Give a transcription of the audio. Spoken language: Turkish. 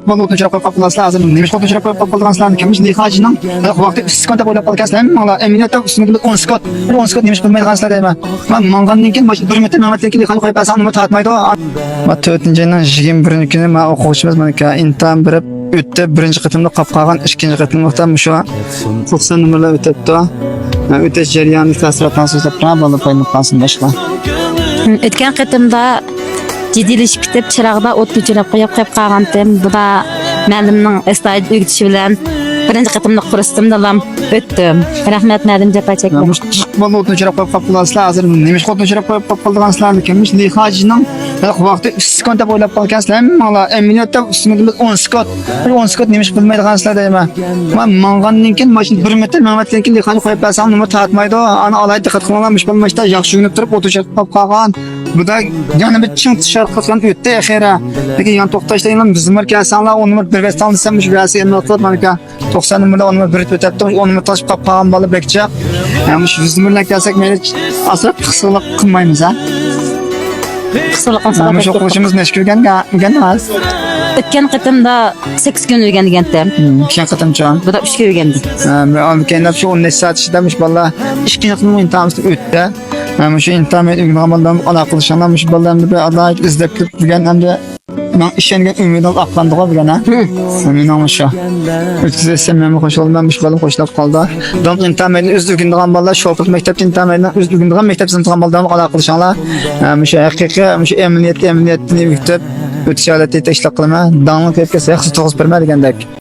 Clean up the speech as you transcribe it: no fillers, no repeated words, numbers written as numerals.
Bunu oturacak kapılaslar lazım. Neymiş oturacak kapılaslar kimmiş lihacının vakti sıkıntı böyle kalkaslar mı? Emniyette üstünde 10 skot. 10 skot neymiş bilmeyi kalslar değil. Ben manganın ki başı durmete Mehmet'teki lihacı koyup asan onu tatmaydı. Ma 4-nji 21 kuni ma o'quvchimiz mana imtihon berib o'tdi. Birinchi qitimda qolib qolgan, ikkinchi qitimda shu 90 numaralar o'tibdi. O'tish jarayonida tasirotdan so'zlab turgan bola payini qolsin boshqa. O'tgan qitimda jiddiyleşip ketib, chirog'da o't o'chirib qo'yib qolgandim. Bu da ma'limning astoydil o'rgatishi bilan birinchi qitimda kursdim dalam o'tdim. Rahmat ma'lim japa chekdim. Bola o'tni o'chirib qo'yib qolibsizlar. Hozir nemish o'tni o'chirib qo'yib qolgansizlar kimmiş lihajning vaqti sekunda bo'ylab qolgansizlar. Mana emniyatda üstünde 10 skot. 10 skot nemish bilmaydigansizlar deyman. Men mangandan mashin 1 metr Mehmet'teki lihajni qo'yib asam nima tatmaydi. Ana alayda diqqat qilmaganmish bilmashda yaxshi yunib turib o't o'chirib qolgan. Bu da yana bir ching dışarı qilgan o'tdi axira. Lekin yon to'xtashdan bizim markazlar 10 numar bir vestan desammish birasi endi o'tib mana 90 numaralar 10 numar bir o'tibdi. 10 numar toshib qolgan bola bekcha. Yani şu 100 numaralar kelsak meni asrab qisqalik qilmaymiz ha. Qisqalik Shu o'quvchimiz necha kun emas. O'tgan qitimda 8 kun o'rgangandim. Keyin qitimcha. Bu da 3 kun o'rgandim. Men keyin shu 10 soat ishlamiş bola. Ikki kun imtihonimiz o'tdi. Mana shu imtihon o'rgangandan aloqa qilishganmish bolalarni bir adoq izlab turgan hamda men ishongan umidim aqlandi qolgan ha. Mening shu. O'tkazsam men qo'shilmamiş bola qo'shilib qoldi. Dom imtihonni o'zligindigan bolalar shofir maktab imtihonini o'zligindigan maktab sinfdan bolalarni aloqa qilishganlar. Shu haqiqiy shu emniyatni o'tkazib o'tish holati tashlab qilma. Dangni ko'p kelsa yaxshi to'g'ri berma degandek.